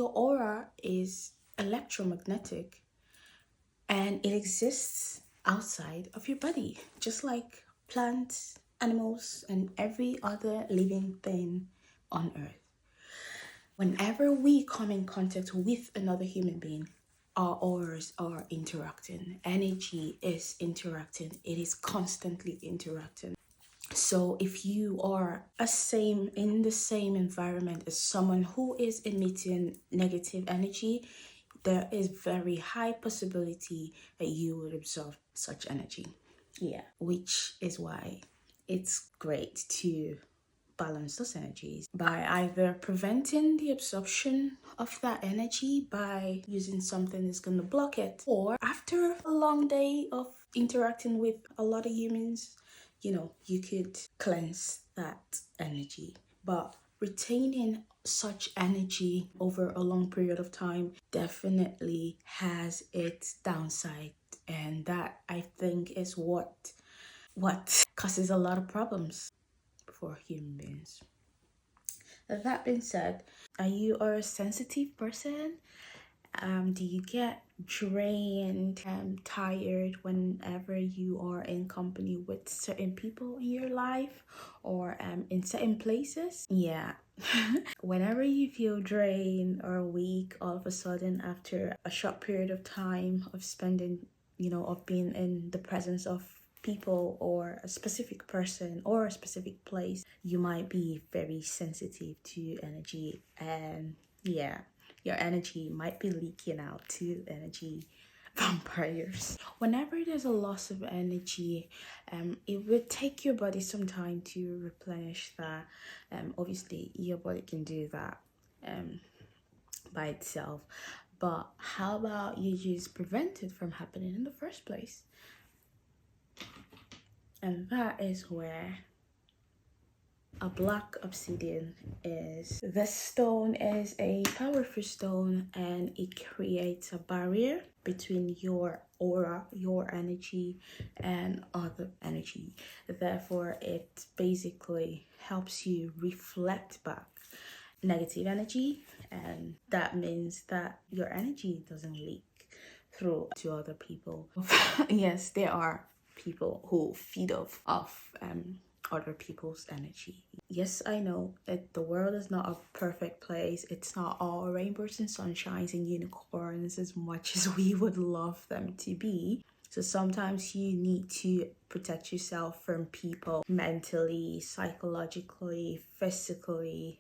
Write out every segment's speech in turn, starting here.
Your aura is electromagnetic and it exists outside of your body, just like plants, animals, and every other living thing on earth. Whenever we come in contact with another human being, our auras are interacting. Energy is interacting. It is constantly interacting. So if you are in the same environment as someone who is emitting negative energy, there is very high possibility that you would absorb such energy. Yeah, which is why it's great to balance those energies by either preventing the absorption of that energy by using something that's going to block it, or after a long day of interacting with a lot of humans, you could cleanse that energy. But retaining such energy over a long period of time definitely has its downside, and that I think is what causes a lot of problems for human beings. That being said, are you a sensitive person? Do you get drained and tired whenever you are in company with certain people in your life or in certain places? Yeah. Whenever you feel drained or weak all of a sudden after a short period of time of spending, of being in the presence of people or a specific person or a specific place, you might be very sensitive to energy, and yeah, your energy might be leaking out to energy vampires. Whenever there's a loss of energy, it would take your body some time to replenish that. Obviously your body can do that by itself, but how about you just prevent it from happening in the first place? And that is where a black obsidian is. This stone is a powerful stone, and it creates a barrier between your aura, your energy, and other energy. Therefore, it basically helps you reflect back negative energy, and that means that your energy doesn't leak through to other people. Yes, there are people who feed off other people's energy. Yes, I know that the world is not a perfect place. It's not all rainbows and sunshines and unicorns as much as we would love them to be. So sometimes you need to protect yourself from people mentally, psychologically, physically.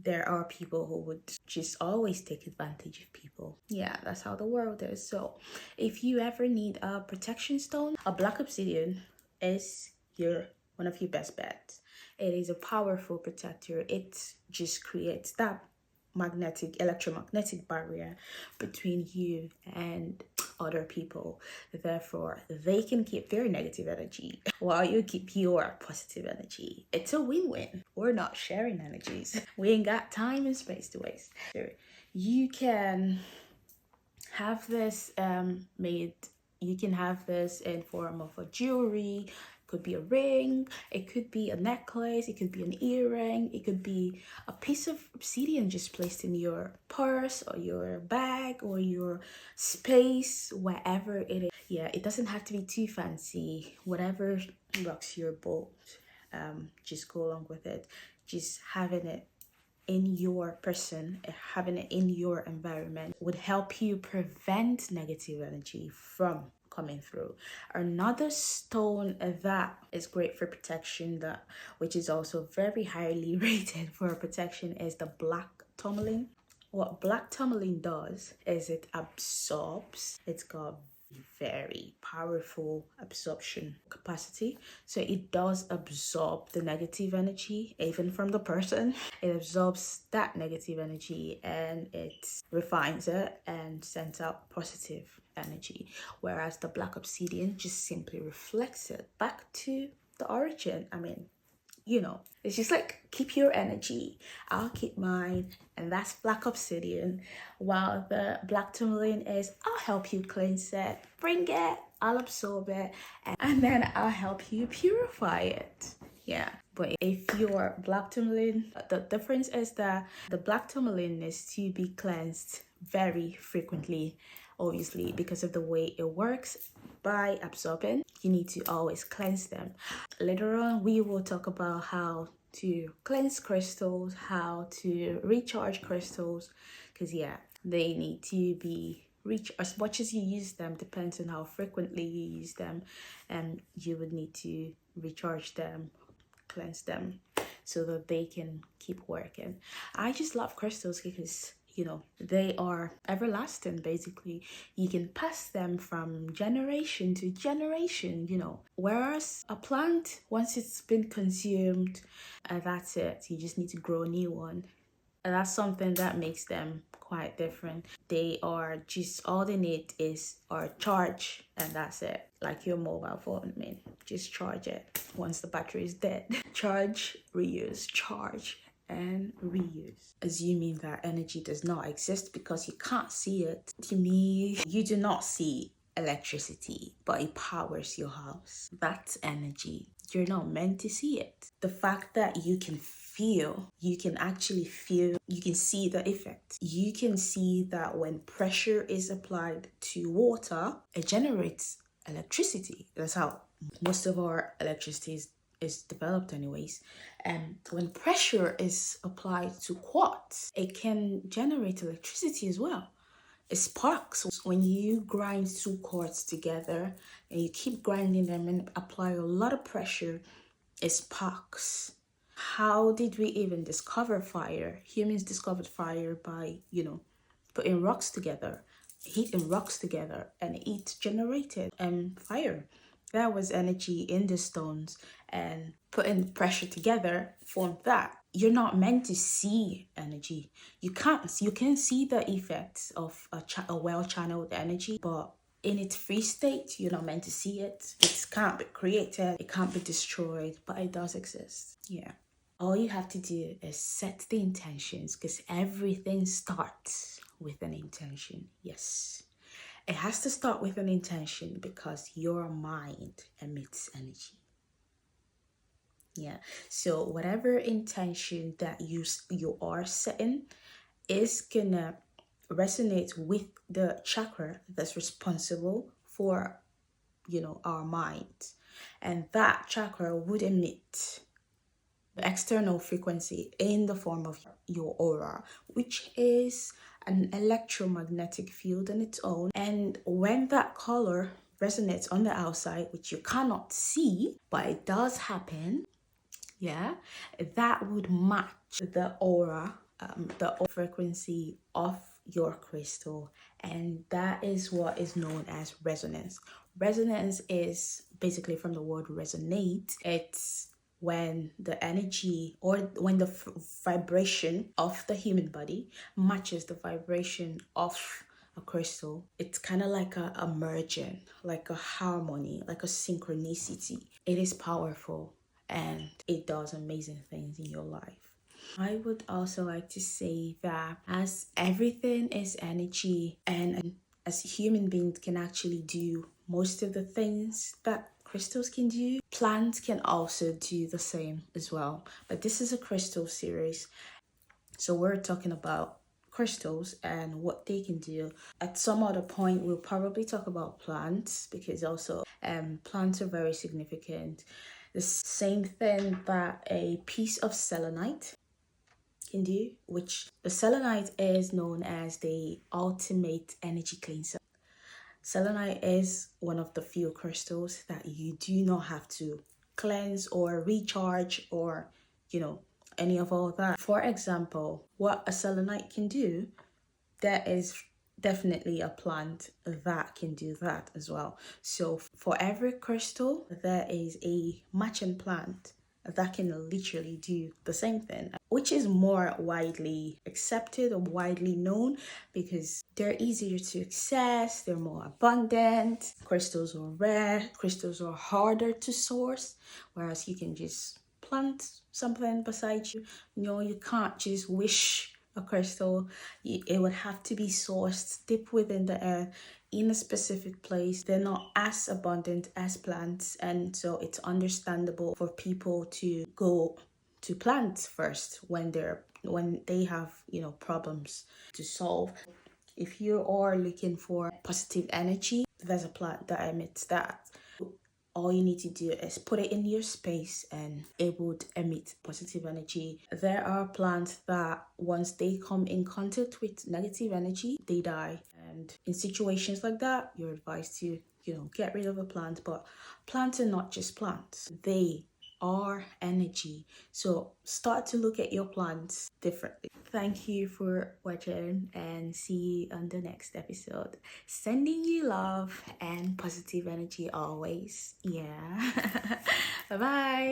There are people who would just always take advantage of people. Yeah, that's how the world is. So if you ever need a protection stone, a black obsidian is one of your best bets. It is a powerful protector. It just creates that electromagnetic barrier between you and other people. Therefore, they can keep their negative energy while you keep your positive energy. It's a win-win. We're not sharing energies. We ain't got time and space to waste. So you can have this made. You can have this in form of a jewelry. Could be a ring, it could be a necklace, it could be an earring, it could be a piece of obsidian just placed in your purse or your bag or your space, wherever it is. Yeah, it doesn't have to be too fancy. Whatever rocks your boat, just go along with it. Just having it in your person, having it in your environment would help you prevent negative energy from coming through. Another stone that is great for protection, which is also very highly rated for protection, is the black tourmaline. What black tourmaline does is it absorbs. It's got very powerful absorption capacity, so it does absorb the negative energy even from the person. It absorbs that negative energy and it refines it and sends out positive energy, whereas the black obsidian just simply reflects it back to the origin. I mean, it's just like, keep your energy, I'll keep mine, and that's black obsidian. While the black tourmaline is, I'll help you cleanse it, bring it, I'll absorb it, and then I'll help you purify it. Yeah, But if you're black tourmaline, the difference is that the black tourmaline is to be cleansed very frequently, obviously because of the way it works. By absorbing, you need to always cleanse them. Later on we will talk about how to cleanse crystals, how to recharge crystals, because yeah, they need to be reach as much as you use them depends on how frequently you use them, and you would need to recharge them, cleanse them, so that they can keep working. I just love crystals because they are everlasting. Basically, you can pass them from generation to generation, whereas a plant, once it's been consumed, that's it. You just need to grow a new one. And that's something that makes them quite different. They are just, all they need is our charge, and that's it. Like your mobile phone, I mean, just charge it once the battery is dead. Charge, reuse, charge, and reuse. Assuming that energy does not exist because you can't see it, to me, you do not see electricity, but it powers your house. That's energy. You're not meant to see it. The fact that you can feel, you can actually feel, you can see the effect. You can see that when pressure is applied to water, it generates electricity. That's how most of our electricity is developed anyways. And when pressure is applied to quartz, it can generate electricity as well. It sparks. When you grind two quartz together and you keep grinding them and apply a lot of pressure, it sparks. How did we even discover fire? Humans discovered fire by, putting rocks together, heating rocks together, and it generated fire. That was energy in the stones, and putting pressure together formed that. You're not meant to see energy. You can see the effects of a well-channeled energy, but in its free state, you're not meant to see it. It can't be created, it can't be destroyed, but it does exist. Yeah. All you have to do is set the intentions, because everything starts with an intention. Yes. It has to start with an intention because your mind emits energy. Yeah. So whatever intention that you are setting is gonna resonate with the chakra that's responsible for, our mind. And that chakra would emit the external frequency in the form of your aura, which is an electromagnetic field on its own. And when that color resonates on the outside, which you cannot see, but it does happen, yeah, that would match the aura, the frequency of your crystal. And that is what is known as resonance. Resonance is basically from the word resonate. It's when the energy or when the vibration of the human body matches the vibration of a crystal. It's kind of like a merging, like a harmony, like a synchronicity. It is powerful and it does amazing things in your life. I would also like to say that as everything is energy, and as human beings can actually do most of the things that crystals can do, plants can also do the same as well. But this is a crystal series, so we're talking about crystals and what they can do. At some other point, we'll probably talk about plants, because also plants are very significant. The same thing that a piece of selenite can do, which the selenite is known as the ultimate energy cleanser. Selenite is one of the few crystals that you do not have to cleanse or recharge or, any of all that. For example, what a selenite can do, there is definitely a plant that can do that as well. So for every crystal, there is a matching plant that can literally do the same thing, which is more widely accepted or widely known because they're easier to access, they're more abundant. Crystals are rare, crystals are harder to source, whereas you can just plant something beside you. You can't just wish a crystal, it would have to be sourced deep within the earth in a specific place. They're not as abundant as plants, and so it's understandable for people to go to plants first when they have, you know, problems to solve. If you are looking for positive energy, there's a plant that emits that. All you need to do is put it in your space and it would emit positive energy. There are plants that once they come in contact with negative energy, they die. And in situations like that, you're advised to, you know, get rid of a plant. But plants are not just plants. They are energy. So start to look at your plants differently. Thank you for watching and see you on the next episode. Sending you love and positive energy always. Yeah. Bye bye.